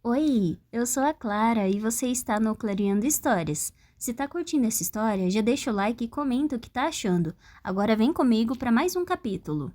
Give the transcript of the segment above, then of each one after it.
Oi, eu sou a Clara e você está no Clareando Histórias. Se tá curtindo essa história, já deixa o like e comenta o que tá achando. Agora vem comigo para mais um capítulo.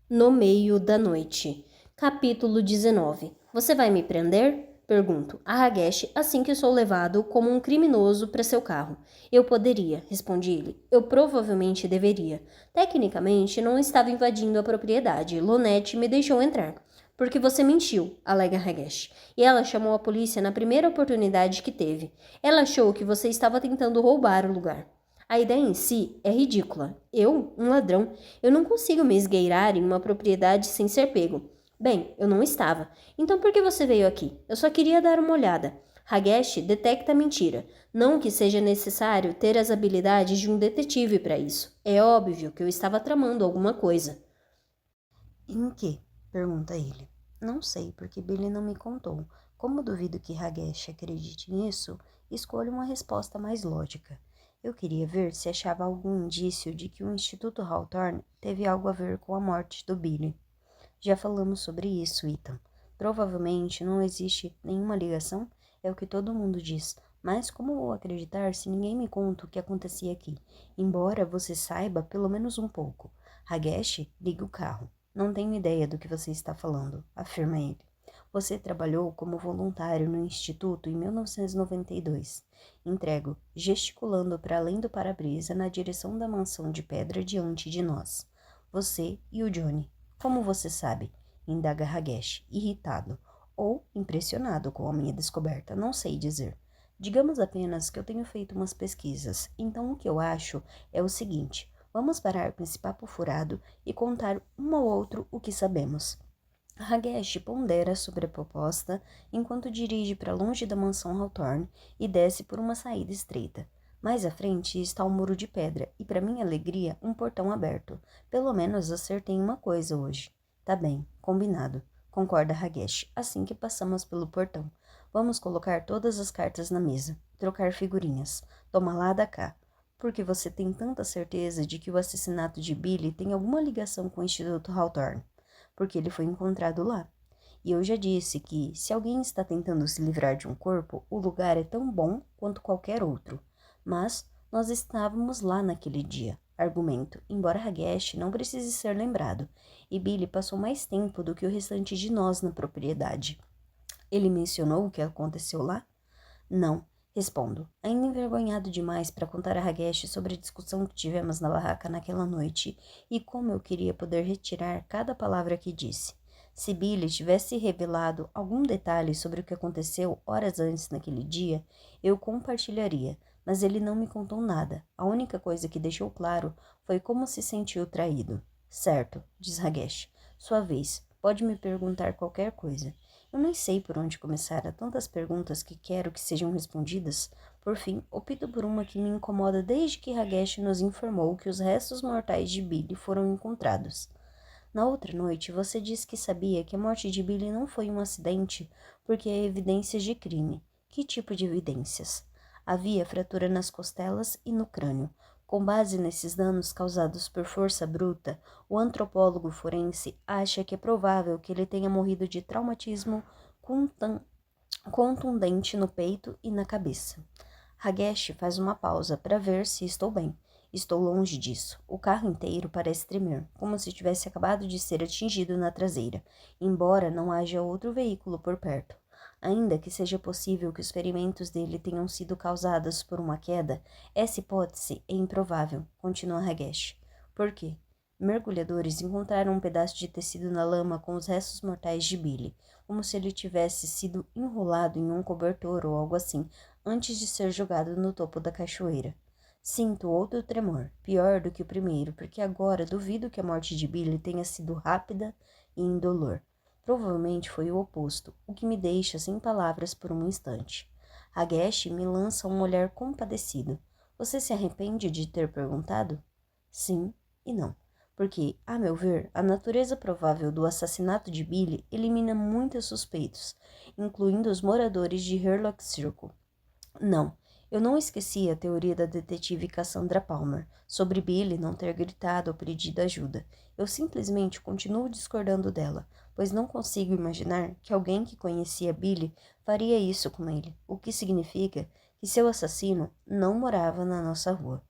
No meio da noite. Capítulo 19. Você vai me prender? Pergunto a Hagesh assim que sou levado como um criminoso para seu carro. Eu poderia, responde ele. Eu provavelmente deveria. Tecnicamente, não estava invadindo a propriedade. Lonete me deixou entrar. Porque você mentiu, alega Hagesh. E ela chamou a polícia na primeira oportunidade que teve. Ela achou que você estava tentando roubar o lugar. A ideia em si é ridícula. Eu, um ladrão, eu não consigo me esgueirar em uma propriedade sem ser pego. Bem, eu não estava. Então por que você veio aqui? Eu só queria dar uma olhada. Hagesh detecta a mentira. Não que seja necessário ter as habilidades de um detetive para isso. É óbvio que eu estava tramando alguma coisa. Em que? Pergunta ele. Não sei, porque Billy não me contou. Como duvido que Hagesh acredite nisso, escolho uma resposta mais lógica. Eu queria ver se achava algum indício de que o Instituto Hawthorne teve algo a ver com a morte do Billy. Já falamos sobre isso, Ethan. Provavelmente não existe nenhuma ligação, é o que todo mundo diz. Mas como vou acreditar se ninguém me conta o que acontecia aqui? Embora você saiba pelo menos um pouco. Hagesh liga o carro. Não tenho ideia do que você está falando, afirma ele. Você trabalhou como voluntário no Instituto em 1992. Entrego, gesticulando para além do para-brisa na direção da mansão de pedra diante de nós. Você e o Johnny. Como você sabe? Indaga Hagesh, irritado ou impressionado com a minha descoberta, não sei dizer. Digamos apenas que eu tenho feito umas pesquisas, então o que eu acho é o seguinte: vamos parar com esse papo furado e contar um ao outro o que sabemos. Hagesh pondera sobre a proposta enquanto dirige para longe da mansão Hawthorne e desce por uma saída estreita. Mais à frente está o muro de pedra e, para minha alegria, um portão aberto. Pelo menos acertei uma coisa hoje. Tá bem, combinado, concorda Hagesh, assim que passamos pelo portão. Vamos colocar todas as cartas na mesa, trocar figurinhas. Toma lá da cá. Porque você tem tanta certeza de que o assassinato de Billy tem alguma ligação com o Instituto Hawthorne? Porque ele foi encontrado lá. E eu já disse que, se alguém está tentando se livrar de um corpo, o lugar é tão bom quanto qualquer outro. Mas nós estávamos lá naquele dia. Argumento, embora Hagesh não precise ser lembrado, e Billy passou mais tempo do que o restante de nós na propriedade. Ele mencionou o que aconteceu lá? Não, respondo, ainda envergonhado demais para contar a Hagesh sobre a discussão que tivemos na barraca naquela noite e como eu queria poder retirar cada palavra que disse. Se Billy tivesse revelado algum detalhe sobre o que aconteceu horas antes naquele dia, eu compartilharia, mas ele não me contou nada. A única coisa que deixou claro foi como se sentiu traído. Certo, diz Hagesh. Sua vez. Pode me perguntar qualquer coisa. Eu nem sei por onde começar. Há tantas perguntas que quero que sejam respondidas. Por fim, opto por uma que me incomoda desde que Hagesh nos informou que os restos mortais de Billy foram encontrados. Na outra noite, você disse que sabia que a morte de Billy não foi um acidente porque há evidências de crime. Que tipo de evidências? Havia fratura nas costelas e no crânio. Com base nesses danos causados por força bruta, o antropólogo forense acha que é provável que ele tenha morrido de traumatismo contundente no peito e na cabeça. Hagesh faz uma pausa para ver se estou bem. Estou longe disso. O carro inteiro parece tremer, como se tivesse acabado de ser atingido na traseira, embora não haja outro veículo por perto. Ainda que seja possível que os ferimentos dele tenham sido causados por uma queda, essa hipótese é improvável, continua Hagesh. Por quê? Mergulhadores encontraram um pedaço de tecido na lama com os restos mortais de Billy, como se ele tivesse sido enrolado em um cobertor ou algo assim, antes de ser jogado no topo da cachoeira. Sinto outro tremor, pior do que o primeiro, porque agora duvido que a morte de Billy tenha sido rápida e indolor. Provavelmente foi o oposto, o que me deixa sem palavras por um instante. Hagesh me lança um olhar compadecido. Você se arrepende de ter perguntado? Sim e não. Porque, a meu ver, a natureza provável do assassinato de Billy elimina muitos suspeitos, incluindo os moradores de Herlock Circle. Não, Eu não esqueci a teoria da detetive Cassandra Palmer sobre Billy não ter gritado ou pedido ajuda. Eu simplesmente continuo discordando dela, pois não consigo imaginar que alguém que conhecia Billy faria isso com ele, o que significa que seu assassino não morava na nossa rua.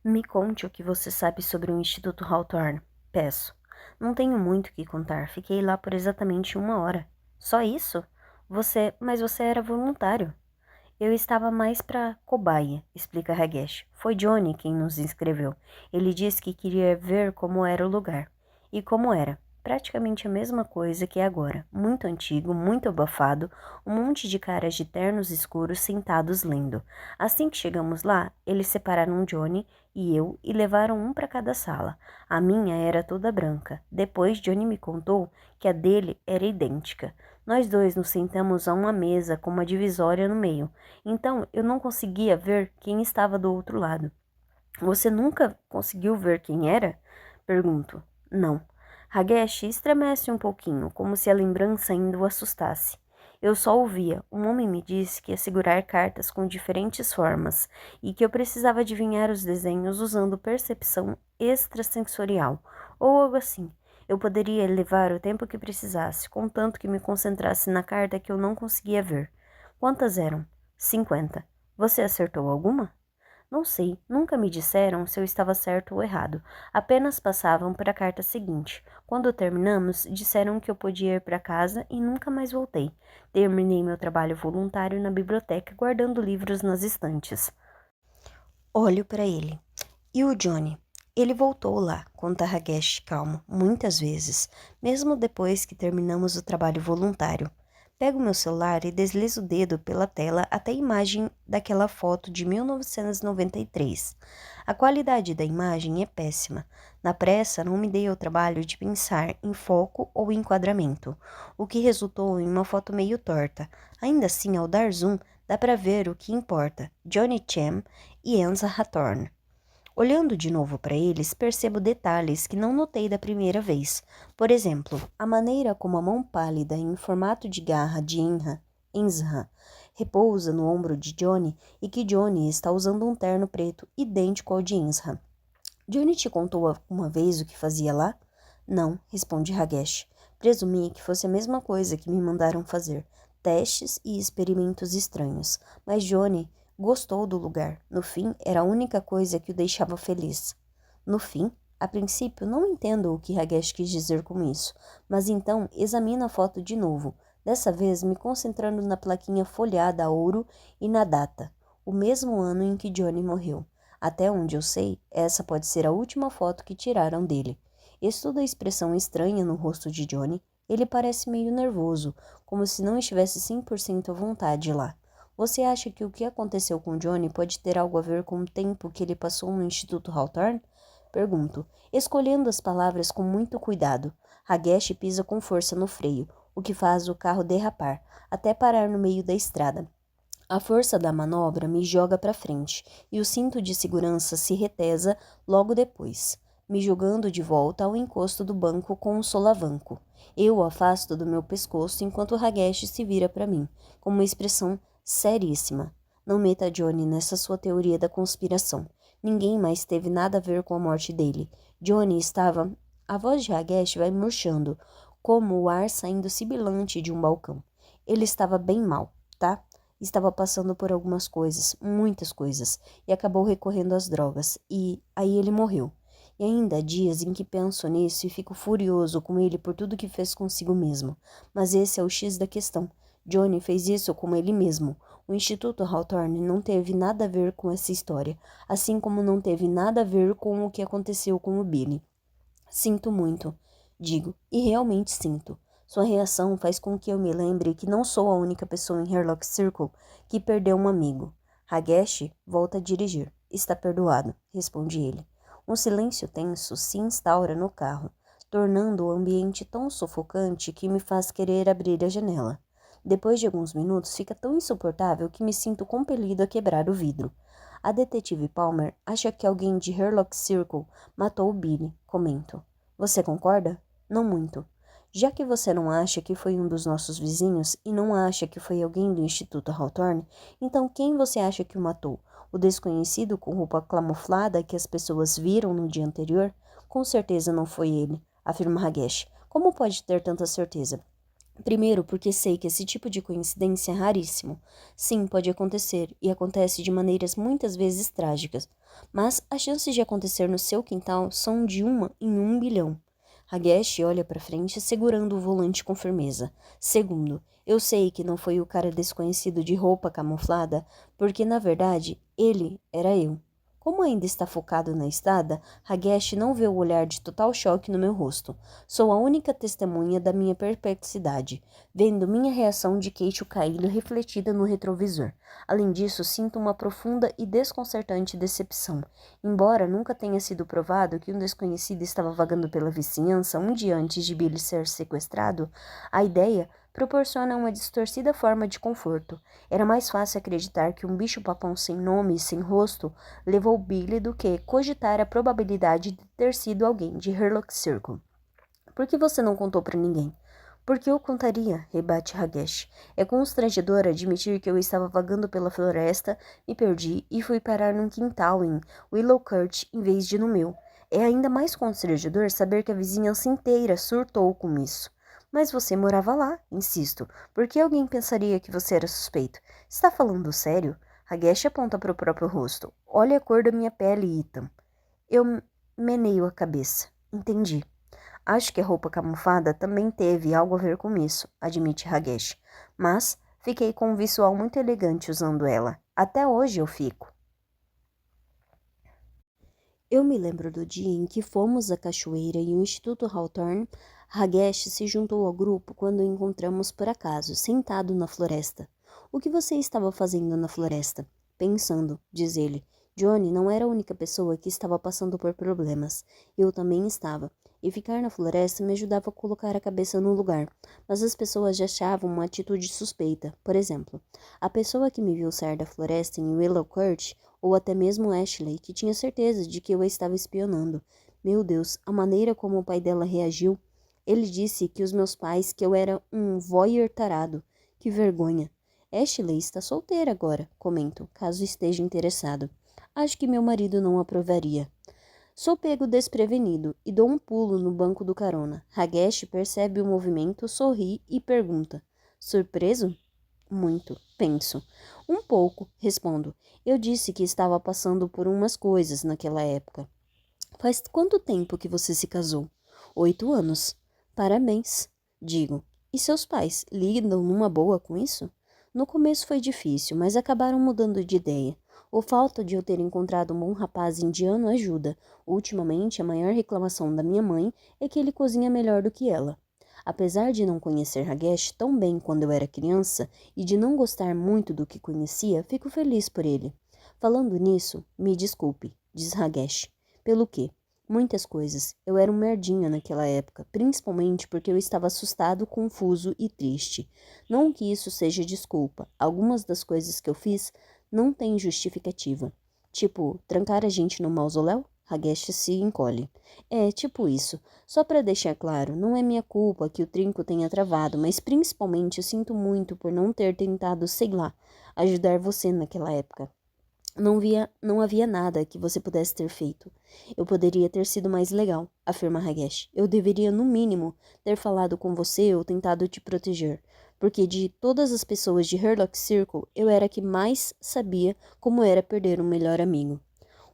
Me conte o que você sabe sobre o Instituto Hawthorne, peço. Não tenho muito o que contar, fiquei lá por exatamente 1 hora. Só isso? Mas você era voluntário. Eu estava mais para cobaia, explica Ragesh. Foi Johnny quem nos inscreveu. Ele disse que queria ver como era o lugar. E como era? Praticamente a mesma coisa que é agora. Muito antigo, muito abafado, um monte de caras de ternos escuros sentados lendo. Assim que chegamos lá, eles separaram Johnny e eu e levaram um para cada sala. A minha era toda branca. Depois Johnny me contou que a dele era idêntica. Nós dois nos sentamos a uma mesa com uma divisória no meio. Então, eu não conseguia ver quem estava do outro lado. Você nunca conseguiu ver quem era? Pergunto. Não. Ragesh estremece um pouquinho, como se a lembrança ainda o assustasse. Eu só ouvia. Um homem me disse que ia segurar cartas com diferentes formas e que eu precisava adivinhar os desenhos usando percepção extrasensorial, ou algo assim. Eu poderia levar o tempo que precisasse, contanto que me concentrasse na carta que eu não conseguia ver. Quantas eram? 50. Você acertou alguma? Não sei, nunca me disseram se eu estava certo ou errado. Apenas passavam para a carta seguinte. Quando terminamos, disseram que eu podia ir para casa e nunca mais voltei. Terminei meu trabalho voluntário na biblioteca, guardando livros nas estantes. Olho para ele. E o Johnny? Ele voltou lá, conta Ragesh calmo, muitas vezes, mesmo depois que terminamos o trabalho voluntário. Pego meu celular e deslizo o dedo pela tela até a imagem daquela foto de 1993. A qualidade da imagem é péssima. Na pressa, não me dei ao trabalho de pensar em foco ou enquadramento, o que resultou em uma foto meio torta. Ainda assim, ao dar zoom, dá para ver o que importa: Johnny Chem e Enza Hathorne. Olhando de novo para eles, percebo detalhes que não notei da primeira vez. Por exemplo, a maneira como a mão pálida em formato de garra de Enza repousa no ombro de Johnny e que Johnny está usando um terno preto idêntico ao de Enza. Johnny te contou alguma vez o que fazia lá? Não, responde Ragesh. Presumi que fosse a mesma coisa que me mandaram fazer. Testes e experimentos estranhos. Mas Johnny gostou do lugar. No fim, era a única coisa que o deixava feliz. No fim? A princípio, não entendo o que Ragesh quis dizer com isso, mas então examino a foto de novo, dessa vez me concentrando na plaquinha folhada a ouro e na data, o mesmo ano em que Johnny morreu. Até onde eu sei, essa pode ser a última foto que tiraram dele. Estudo a expressão estranha no rosto de Johnny. Ele parece meio nervoso, como se não estivesse 100% à vontade lá. Você acha que o que aconteceu com Johnny pode ter algo a ver com o tempo que ele passou no Instituto Hawthorne? Pergunto, escolhendo as palavras com muito cuidado. Ragesh pisa com força no freio, o que faz o carro derrapar, até parar no meio da estrada. A força da manobra me joga para frente, e o cinto de segurança se retesa logo depois, me jogando de volta ao encosto do banco com um solavanco. Eu o afasto do meu pescoço enquanto Ragesh se vira para mim, com uma expressão seríssima. Não meta Johnny nessa sua teoria da conspiração. Ninguém mais teve nada a ver com a morte dele. Johnny estava... A voz de Ragesh vai murchando, como o ar saindo sibilante de um balcão. Ele estava bem mal, tá? Estava passando por algumas coisas, muitas coisas, e acabou recorrendo às drogas. E aí ele morreu. E ainda há dias em que penso nisso e fico furioso com ele por tudo que fez consigo mesmo. Mas esse é o X da questão. Johnny fez isso com ele mesmo. O Instituto Hawthorne não teve nada a ver com essa história, assim como não teve nada a ver com o que aconteceu com o Billy. Sinto muito, digo, e realmente sinto. Sua reação faz com que eu me lembre que não sou a única pessoa em Hairlock Circle que perdeu um amigo. Ragesh volta a dirigir. Está perdoado, responde ele. Um silêncio tenso se instaura no carro, tornando o ambiente tão sufocante que me faz querer abrir a janela. Depois de alguns minutos, fica tão insuportável que me sinto compelido a quebrar o vidro. A detetive Palmer acha que alguém de Hairlock Circle matou o Billy, comento. Você concorda? Não muito. Já que você não acha que foi um dos nossos vizinhos e não acha que foi alguém do Instituto Hawthorne, então quem você acha que o matou? O desconhecido com roupa camuflada que as pessoas viram no dia anterior? Com certeza não foi ele, afirma Ragesh. Como pode ter tanta certeza? Primeiro, porque sei que esse tipo de coincidência é raríssimo. Sim, pode acontecer, e acontece de maneiras muitas vezes trágicas. Mas as chances de acontecer no seu quintal são de 1 em 1 bilhão. Hagesh olha para frente, segurando o volante com firmeza. Segundo, eu sei que não foi o cara desconhecido de roupa camuflada, porque na verdade ele era eu. Como ainda está focado na estrada, Hagesh não vê o olhar de total choque no meu rosto. Sou a única testemunha da minha perplexidade, vendo minha reação de queixo caído refletida no retrovisor. Além disso, sinto uma profunda e desconcertante decepção. Embora nunca tenha sido provado que um desconhecido estava vagando pela vizinhança um dia antes de Billy ser sequestrado, a ideia proporciona uma distorcida forma de conforto. Era mais fácil acreditar que um bicho-papão sem nome e sem rosto levou Billy do que cogitar a probabilidade de ter sido alguém de Herlock Circle. Por que você não contou para ninguém? Porque eu contaria, rebate Hagesh. É constrangedor admitir que eu estava vagando pela floresta, me perdi e fui parar num quintal em Willowcourt em vez de no meu. É ainda mais constrangedor saber que a vizinhança inteira surtou com isso. Mas você morava lá, insisto. Por que alguém pensaria que você era suspeito? Está falando sério? Hagesh aponta para o próprio rosto. Olha a cor da minha pele, Ethan. Eu meneio a cabeça. Entendi. Acho que a roupa camuflada também teve algo a ver com isso, admite Hagesh. Mas fiquei com um visual muito elegante usando ela. Até hoje eu fico. Eu me lembro do dia em que fomos à cachoeira e o Instituto Hawthorne. Hagesh se juntou ao grupo quando o encontramos por acaso, sentado na floresta. O que você estava fazendo na floresta? Pensando, diz ele. Johnny não era a única pessoa que estava passando por problemas. Eu também estava. E ficar na floresta me ajudava a colocar a cabeça no lugar. Mas as pessoas já achavam uma atitude suspeita. Por exemplo, a pessoa que me viu sair da floresta em Willowcourt, ou até mesmo Ashley, que tinha certeza de que eu a estava espionando. Meu Deus, a maneira como o pai dela reagiu. Ele disse que os meus pais, que eu era um voyeur tarado. Que vergonha. Ashley está solteira agora, comento, caso esteja interessado. Acho que meu marido não aprovaria. Sou pego desprevenido e dou um pulo no banco do carona. Hagesh percebe o movimento, sorri e pergunta. Surpreso? Muito, penso. Um pouco, respondo. Eu disse que estava passando por umas coisas naquela época. Faz quanto tempo que você se casou? 8 anos. Parabéns, digo. E seus pais lidam numa boa com isso? No começo foi difícil, mas acabaram mudando de ideia. O fato de eu ter encontrado um bom rapaz indiano ajuda. Ultimamente, a maior reclamação da minha mãe é que ele cozinha melhor do que ela. Apesar de não conhecer Hagesh tão bem quando eu era criança e de não gostar muito do que conhecia, fico feliz por ele. Falando nisso, me desculpe, diz Hagesh. Pelo quê? Muitas coisas. Eu era um merdinha naquela época, principalmente porque eu estava assustado, confuso e triste. Não que isso seja desculpa. Algumas das coisas que eu fiz não têm justificativa. Tipo, trancar a gente no mausoléu? Hagesh se encolhe. É, tipo isso. Só para deixar claro, não é minha culpa que o trinco tenha travado, mas principalmente eu sinto muito por não ter tentado, sei lá, ajudar você naquela época. Não havia nada que você pudesse ter feito. Eu poderia ter sido mais legal, afirma Hagesh. Eu deveria, no mínimo, ter falado com você ou tentado te proteger. Porque de todas as pessoas de Herlock Circle, eu era a que mais sabia como era perder um melhor amigo.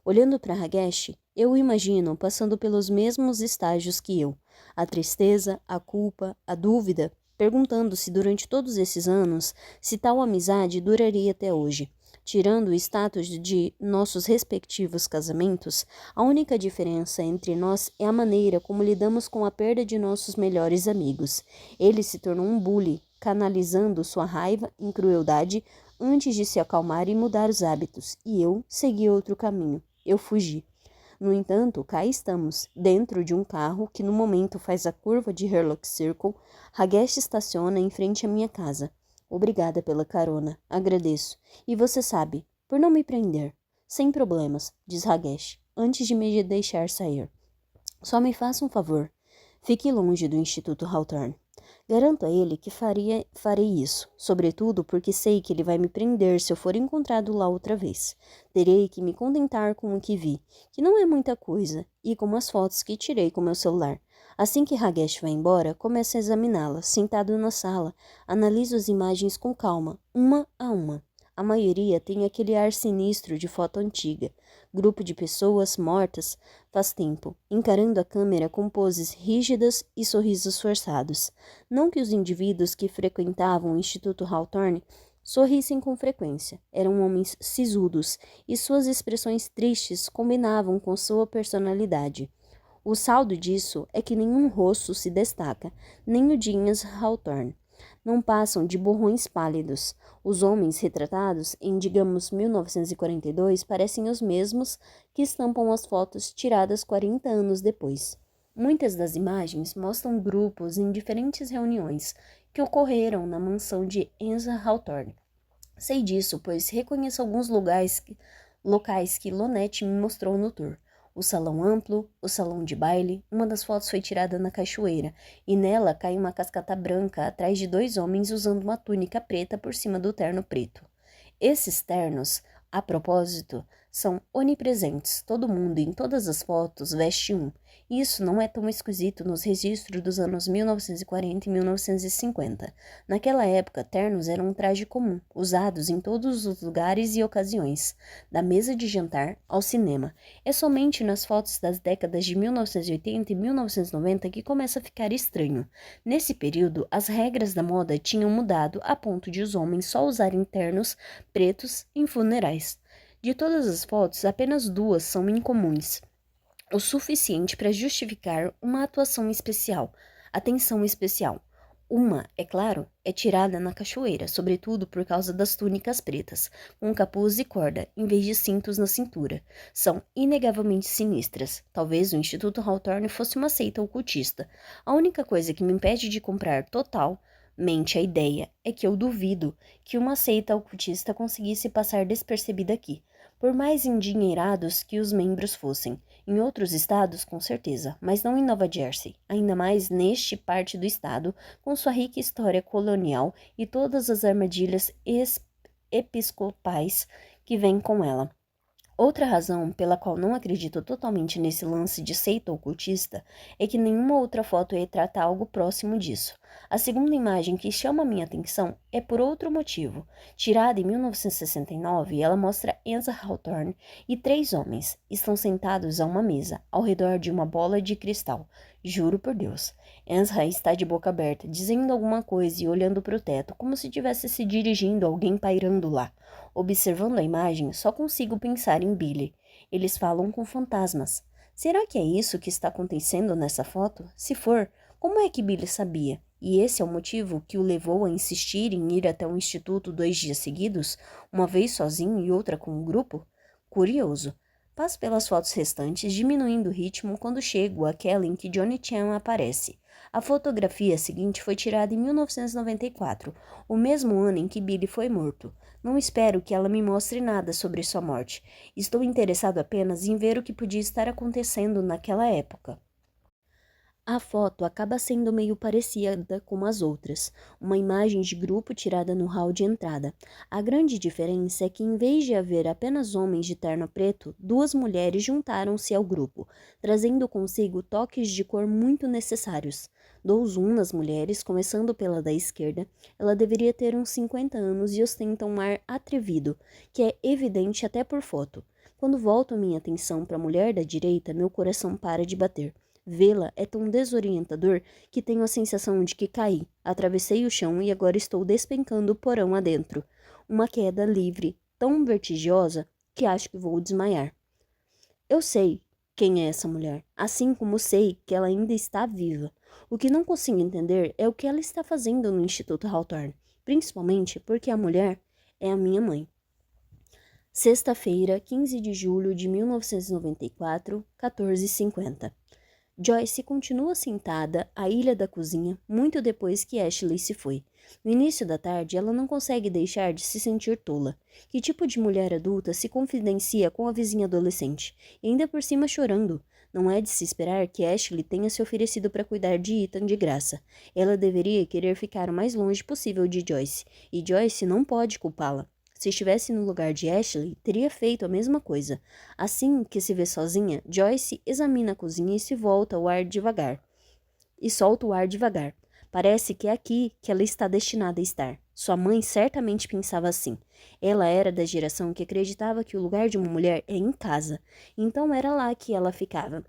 Olhando para Hagesh, eu o imagino passando pelos mesmos estágios que eu. A tristeza, a culpa, a dúvida, perguntando-se durante todos esses anos se tal amizade duraria até hoje. Tirando o status de nossos respectivos casamentos, a única diferença entre nós é a maneira como lidamos com a perda de nossos melhores amigos. Ele se tornou um bully, canalizando sua raiva em crueldade antes de se acalmar e mudar os hábitos, e eu segui outro caminho. Eu fugi. No entanto, cá estamos, dentro de um carro que no momento faz a curva de Herlock Circle. Hagesh estaciona em frente à minha casa. Obrigada pela carona, agradeço. E você sabe, por não me prender. Sem problemas, diz Hagesh, antes de me deixar sair. Só me faça um favor. Fique longe do Instituto Hawthorne. Garanto a ele que farei isso, sobretudo porque sei que ele vai me prender se eu for encontrado lá outra vez. Terei que me contentar com o que vi, que não é muita coisa, e com as fotos que tirei com meu celular. Assim que Ragesh vai embora, começo a examiná-la. Sentado na sala, analiso as imagens com calma, uma a uma. A maioria tem aquele ar sinistro de foto antiga. Grupo de pessoas mortas faz tempo, encarando a câmera com poses rígidas e sorrisos forçados. Não que os indivíduos que frequentavam o Instituto Hawthorne sorrissem com frequência. Eram homens sisudos e suas expressões tristes combinavam com sua personalidade. O saldo disso é que nenhum rosto se destaca, nem o de Ian Hawthorne. Não passam de borrões pálidos. Os homens retratados em, digamos, 1942 parecem os mesmos que estampam as fotos tiradas 40 anos depois. Muitas das imagens mostram grupos em diferentes reuniões que ocorreram na mansão de Enza Hawthorne. Sei disso, pois reconheço alguns locais que Lonette me mostrou no tour. O salão amplo, o salão de baile. Uma das fotos foi tirada na cachoeira, e nela cai uma cascata branca atrás de dois homens usando uma túnica preta por cima do terno preto. Esses ternos, a propósito, são onipresentes. Todo mundo, em todas as fotos, veste um. E isso não é tão esquisito nos registros dos anos 1940 e 1950. Naquela época, ternos eram um traje comum, usados em todos os lugares e ocasiões, da mesa de jantar ao cinema. É somente nas fotos das décadas de 1980 e 1990 que começa a ficar estranho. Nesse período, as regras da moda tinham mudado a ponto de os homens só usarem ternos pretos em funerais. De todas as fotos, apenas duas são incomuns, o suficiente para justificar uma atuação especial, atenção especial. Uma, é claro, é tirada na cachoeira, sobretudo por causa das túnicas pretas, com capuz e corda, em vez de cintos na cintura. São inegavelmente sinistras. Talvez o Instituto Hawthorne fosse uma seita ocultista. A única coisa que me impede de comprar totalmente a ideia é que eu duvido que uma seita ocultista conseguisse passar despercebida aqui, por mais endinheirados que os membros fossem. Em outros estados, com certeza, mas não em Nova Jersey, ainda mais neste parte do estado, com sua rica história colonial e todas as armadilhas episcopais que vêm com ela. Outra razão pela qual não acredito totalmente nesse lance de seita ocultista é que nenhuma outra foto retrata algo próximo disso. A segunda imagem que chama minha atenção é por outro motivo. Tirada em 1969, ela mostra Enza Hawthorne e três homens. Estão sentados a uma mesa, ao redor de uma bola de cristal. Juro por Deus. Enza está de boca aberta, dizendo alguma coisa e olhando para o teto, como se estivesse se dirigindo a alguém pairando lá. Observando a imagem, só consigo pensar em Billy. Eles falam com fantasmas. Será que é isso que está acontecendo nessa foto? Se for, como é que Billy sabia? E esse é o motivo que o levou a insistir em ir até o instituto 2 dias seguidos, uma vez sozinho e outra com um grupo? Curioso. Passo pelas fotos restantes, diminuindo o ritmo quando chego àquela em que Johnny Chan aparece. A fotografia seguinte foi tirada em 1994, o mesmo ano em que Billy foi morto. Não espero que ela me mostre nada sobre sua morte. Estou interessado apenas em ver o que podia estar acontecendo naquela época. A foto acaba sendo meio parecida com as outras, uma imagem de grupo tirada no hall de entrada. A grande diferença é que, em vez de haver apenas homens de terno preto, duas mulheres juntaram-se ao grupo, trazendo consigo toques de cor muito necessários. Dou zoom nas mulheres, começando pela da esquerda. Ela deveria ter uns 50 anos e ostenta um ar atrevido, que é evidente até por foto. Quando volto minha atenção para a mulher da direita, meu coração para de bater. Vê-la é tão desorientador que tenho a sensação de que caí, atravessei o chão e agora estou despencando o porão adentro. Uma queda livre, tão vertiginosa que acho que vou desmaiar. Eu sei quem é essa mulher, assim como sei que ela ainda está viva. O que não consigo entender é o que ela está fazendo no Instituto Hawthorne, principalmente porque a mulher é a minha mãe. Sexta-feira, 15 de julho de 1994, 14h50. Joyce continua sentada à ilha da cozinha muito depois que Ashley se foi. No início da tarde, ela não consegue deixar de se sentir tola. Que tipo de mulher adulta se confidencia com a vizinha adolescente? E ainda por cima chorando. Não é de se esperar que Ashley tenha se oferecido para cuidar de Ethan de graça. Ela deveria querer ficar o mais longe possível de Joyce, e Joyce não pode culpá-la. Se estivesse no lugar de Ashley, teria feito a mesma coisa. Assim que se vê sozinha, Joyce examina a cozinha e se volta ao ar devagar. E solta o ar devagar. Parece que é aqui que ela está destinada a estar. Sua mãe certamente pensava assim. Ela era da geração que acreditava que o lugar de uma mulher é em casa. Então era lá que ela ficava.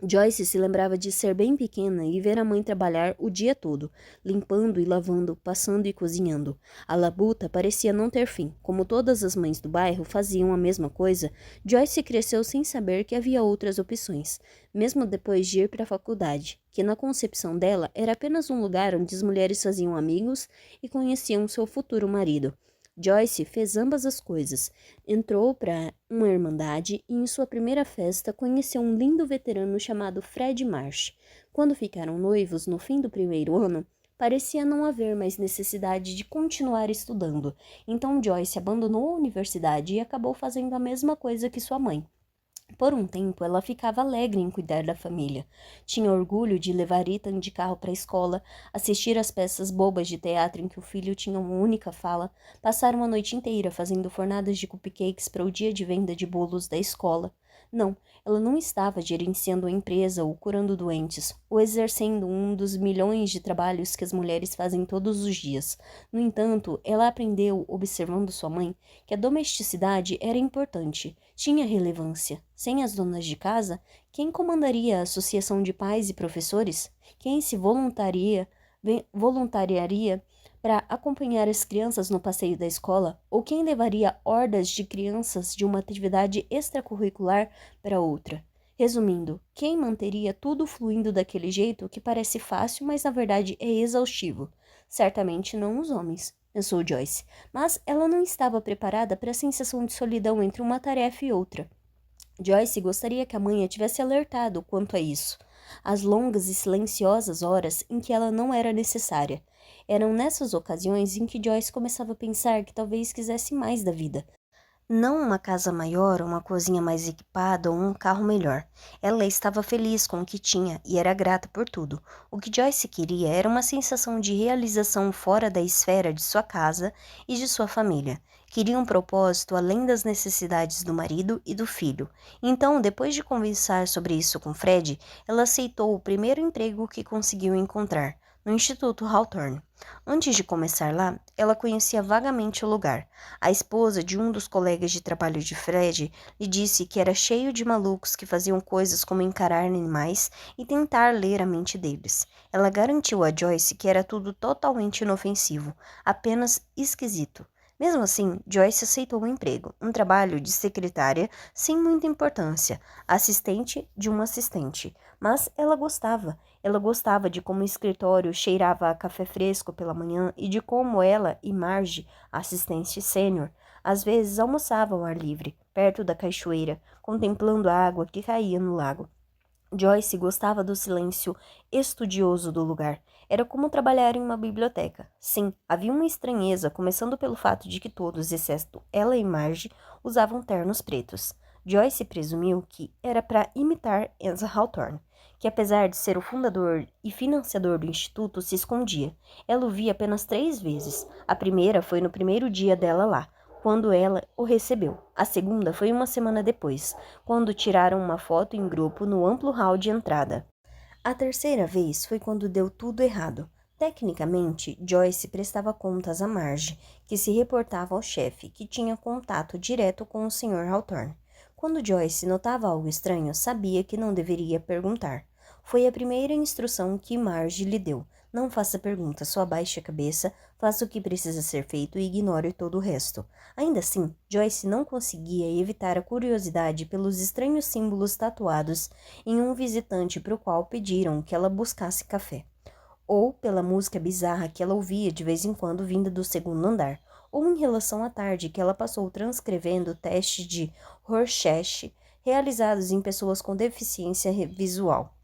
Joyce se lembrava de ser bem pequena e ver a mãe trabalhar o dia todo, limpando e lavando, passando e cozinhando. A labuta parecia não ter fim. Como todas as mães do bairro faziam a mesma coisa, Joyce cresceu sem saber que havia outras opções, mesmo depois de ir para a faculdade, que na concepção dela era apenas um lugar onde as mulheres faziam amigos e conheciam seu futuro marido. Joyce fez ambas as coisas. Entrou para uma irmandade e em sua primeira festa conheceu um lindo veterano chamado Fred Marsh. Quando ficaram noivos no fim do primeiro ano, parecia não haver mais necessidade de continuar estudando. Então Joyce abandonou a universidade e acabou fazendo a mesma coisa que sua mãe. Por um tempo, ela ficava alegre em cuidar da família. Tinha orgulho de levar Ethan de carro para a escola, assistir às peças bobas de teatro em que o filho tinha uma única fala, passar uma noite inteira fazendo fornadas de cupcakes para o dia de venda de bolos da escola. Não, ela não estava gerenciando a empresa ou curando doentes, ou exercendo um dos milhões de trabalhos que as mulheres fazem todos os dias. No entanto, ela aprendeu, observando sua mãe, que a domesticidade era importante, tinha relevância. Sem as donas de casa, quem comandaria a associação de pais e professores? Quem se voluntariaria para acompanhar as crianças no passeio da escola? Ou quem levaria hordas de crianças de uma atividade extracurricular para outra? Resumindo, quem manteria tudo fluindo daquele jeito que parece fácil, mas na verdade é exaustivo? Certamente não os homens, pensou Joyce, mas ela não estava preparada para a sensação de solidão entre uma tarefa e outra. Joyce gostaria que a mãe a tivesse alertado quanto a isso. As longas e silenciosas horas em que ela não era necessária. Eram nessas ocasiões em que Joyce começava a pensar que talvez quisesse mais da vida. Não uma casa maior, uma cozinha mais equipada ou um carro melhor. Ela estava feliz com o que tinha e era grata por tudo. O que Joyce queria era uma sensação de realização fora da esfera de sua casa e de sua família. Queria um propósito além das necessidades do marido e do filho. Então, depois de conversar sobre isso com Fred, ela aceitou o primeiro emprego que conseguiu encontrar, no Instituto Hawthorne. Antes de começar lá, ela conhecia vagamente o lugar. A esposa de um dos colegas de trabalho de Fred lhe disse que era cheio de malucos que faziam coisas como encarar animais e tentar ler a mente deles. Ela garantiu a Joyce que era tudo totalmente inofensivo, apenas esquisito. Mesmo assim, Joyce aceitou o emprego, um trabalho de secretária sem muita importância, assistente de um assistente. Mas ela gostava. Ela gostava de como o escritório cheirava a café fresco pela manhã e de como ela e Marge, a assistente sênior, às vezes almoçavam ao ar livre, perto da cachoeira, contemplando a água que caía no lago. Joyce gostava do silêncio estudioso do lugar. Era como trabalhar em uma biblioteca. Sim, havia uma estranheza, começando pelo fato de que todos, exceto ela e Marge, usavam ternos pretos. Joyce presumiu que era para imitar Asa Hawthorne, que apesar de ser o fundador e financiador do instituto, se escondia. Ela o via apenas 3 vezes. A primeira foi no primeiro dia dela lá, quando ela o recebeu. A segunda foi uma semana depois, quando tiraram uma foto em grupo no amplo hall de entrada. A terceira vez foi quando deu tudo errado. Tecnicamente, Joyce prestava contas a Marge, que se reportava ao chefe, que tinha contato direto com o Sr. Hawthorne. Quando Joyce notava algo estranho, sabia que não deveria perguntar. Foi a primeira instrução que Marge lhe deu. Não faça perguntas, só abaixe a cabeça, faça o que precisa ser feito e ignore todo o resto. Ainda assim, Joyce não conseguia evitar a curiosidade pelos estranhos símbolos tatuados em um visitante para o qual pediram que ela buscasse café. Ou pela música bizarra que ela ouvia de vez em quando vinda do segundo andar, ou em relação à tarde que ela passou transcrevendo testes de Rorschach realizados em pessoas com deficiência visual.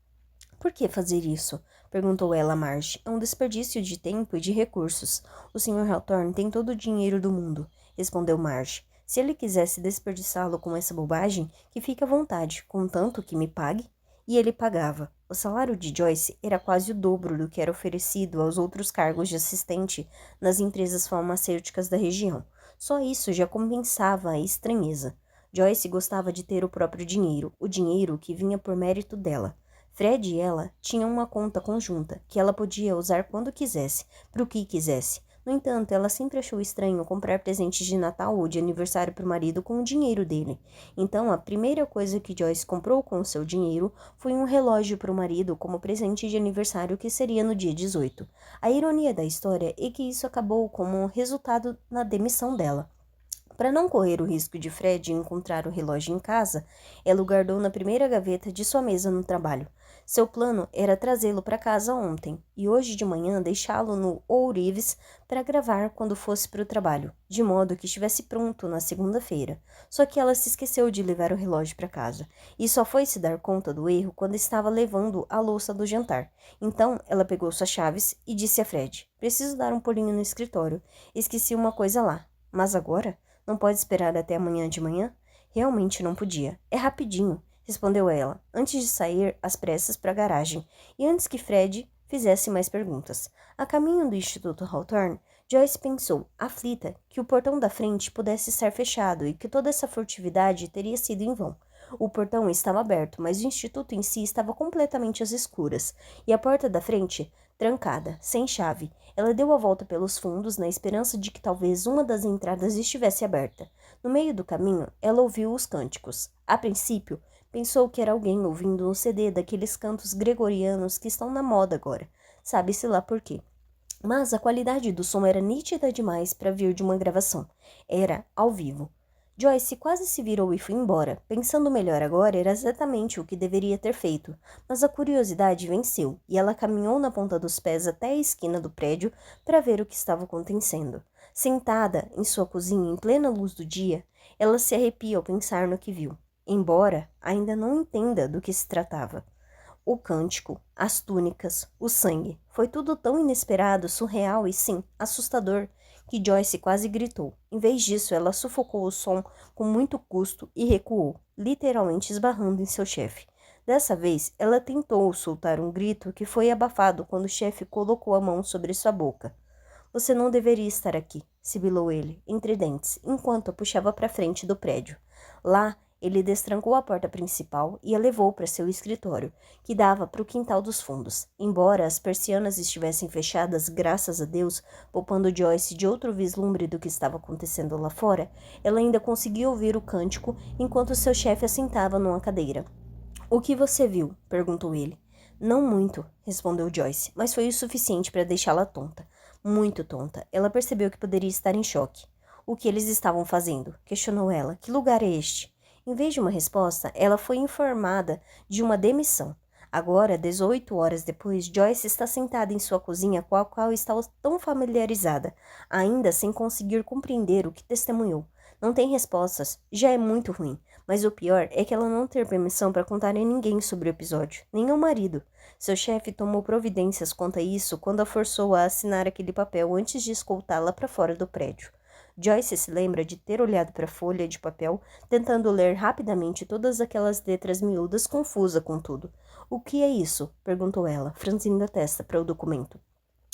Por que fazer isso? Perguntou ela a Marge. É um desperdício de tempo e de recursos. O Sr. Hawthorne tem todo o dinheiro do mundo, respondeu Marge. Se ele quisesse desperdiçá-lo com essa bobagem, que fique à vontade, contanto que me pague. e ele pagava. O salário de Joyce era quase o dobro do que era oferecido aos outros cargos de assistente nas empresas farmacêuticas da região. Só isso já compensava a estranheza. Joyce gostava de ter o próprio dinheiro, o dinheiro que vinha por mérito dela. Fred e ela tinham uma conta conjunta, que ela podia usar quando quisesse, para o que quisesse. No entanto, ela sempre achou estranho comprar presentes de Natal ou de aniversário para o marido com o dinheiro dele. Então, a primeira coisa que Joyce comprou com o seu dinheiro foi um relógio para o marido como presente de aniversário que seria no dia 18. A ironia da história é que isso acabou como resultado na demissão dela. Para não correr o risco de Fred encontrar o relógio em casa, ela o guardou na primeira gaveta de sua mesa no trabalho. Seu plano era trazê-lo para casa ontem e hoje de manhã deixá-lo no ourives para gravar quando fosse para o trabalho, de modo que estivesse pronto na segunda-feira. Só que ela se esqueceu de levar o relógio para casa e só foi se dar conta do erro quando estava levando a louça do jantar. Então ela pegou suas chaves e disse a Fred: "Preciso dar um pulinho no escritório. Esqueci uma coisa lá. Mas agora? Não pode esperar até amanhã de manhã?" Realmente não podia. "É rapidinho", respondeu ela, antes de sair às pressas para a garagem, e antes que Fred fizesse mais perguntas. A caminho do Instituto Hawthorne, Joyce pensou, aflita, que o portão da frente pudesse estar fechado e que toda essa furtividade teria sido em vão. O portão estava aberto, mas o instituto em si estava completamente às escuras, e a porta da frente, trancada, sem chave. Ela deu a volta pelos fundos, na esperança de que talvez uma das entradas estivesse aberta. No meio do caminho, ela ouviu os cânticos. A princípio, pensou que era alguém ouvindo um CD daqueles cantos gregorianos que estão na moda agora. Sabe-se lá por quê. Mas a qualidade do som era nítida demais para vir de uma gravação. Era ao vivo. Joyce quase se virou e foi embora. Pensando melhor agora, era exatamente o que deveria ter feito. Mas a curiosidade venceu, e ela caminhou na ponta dos pés até a esquina do prédio para ver o que estava acontecendo. Sentada em sua cozinha em plena luz do dia, ela se arrepia ao pensar no que viu, embora ainda não entenda do que se tratava. O cântico, as túnicas, o sangue, foi tudo tão inesperado, surreal e, sim, assustador, que Joyce quase gritou. Em vez disso, ela sufocou o som com muito custo e recuou, literalmente esbarrando em seu chefe. Dessa vez, ela tentou soltar um grito que foi abafado quando o chefe colocou a mão sobre sua boca. "Você não deveria estar aqui", sibilou ele, entre dentes, enquanto a puxava para frente do prédio. Lá, ele destrancou a porta principal e a levou para seu escritório, que dava para o quintal dos fundos. Embora as persianas estivessem fechadas, graças a Deus, poupando Joyce de outro vislumbre do que estava acontecendo lá fora, ela ainda conseguia ouvir o cântico enquanto seu chefe assentava numa cadeira. "O que você viu?" perguntou ele. "Não muito", respondeu Joyce, mas foi o suficiente para deixá-la tonta. Muito tonta. Ela percebeu que poderia estar em choque. "O que eles estavam fazendo?" questionou ela. "Que lugar é este?" Em vez de uma resposta, ela foi informada de uma demissão. Agora, 18 horas depois, Joyce está sentada em sua cozinha com a qual está tão familiarizada, ainda sem conseguir compreender o que testemunhou. Não tem respostas, já é muito ruim, mas o pior é que ela não ter permissão para contar a ninguém sobre o episódio, nem ao marido. Seu chefe tomou providências quanto a isso quando a forçou a assinar aquele papel antes de escoltá-la para fora do prédio. Joyce se lembra de ter olhado para a folha de papel, tentando ler rapidamente todas aquelas letras miúdas, confusa com tudo. "O que é isso?" perguntou ela, franzindo a testa para o documento.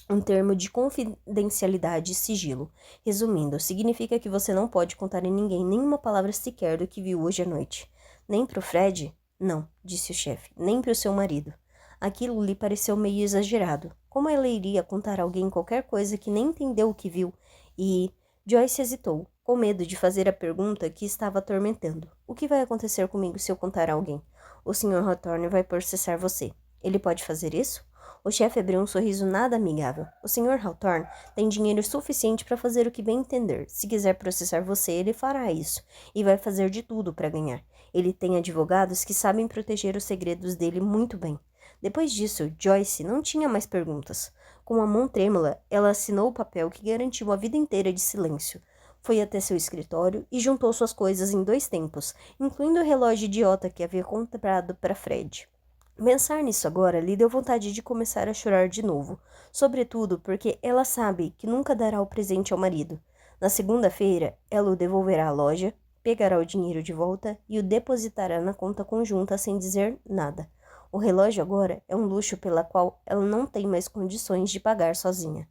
"Um termo de confidencialidade e sigilo. Resumindo, significa que você não pode contar a ninguém nenhuma palavra sequer do que viu hoje à noite." "Nem pro Fred?" "Não", disse o chefe, "nem pro seu marido." Aquilo lhe pareceu meio exagerado. Como ela iria contar a alguém qualquer coisa que nem entendeu o que viu? E Joyce hesitou, com medo de fazer a pergunta que estava atormentando. "O que vai acontecer comigo se eu contar a alguém?" "O Sr. Hawthorne vai processar você." "Ele pode fazer isso?" O chefe abriu um sorriso nada amigável. "O Sr. Hawthorne tem dinheiro suficiente para fazer o que bem entender. Se quiser processar você, ele fará isso. E vai fazer de tudo para ganhar. Ele tem advogados que sabem proteger os segredos dele muito bem." Depois disso, Joyce não tinha mais perguntas. Com a mão trêmula, ela assinou o papel que garantiu uma vida inteira de silêncio. Foi até seu escritório e juntou suas coisas em 2 tempos, incluindo o relógio idiota que havia comprado para Fred. Pensar nisso agora lhe deu vontade de começar a chorar de novo, sobretudo porque ela sabe que nunca dará o presente ao marido. Na segunda-feira, ela o devolverá à loja, pegará o dinheiro de volta e o depositará na conta conjunta sem dizer nada. O relógio agora é um luxo pela qual ela não tem mais condições de pagar sozinha.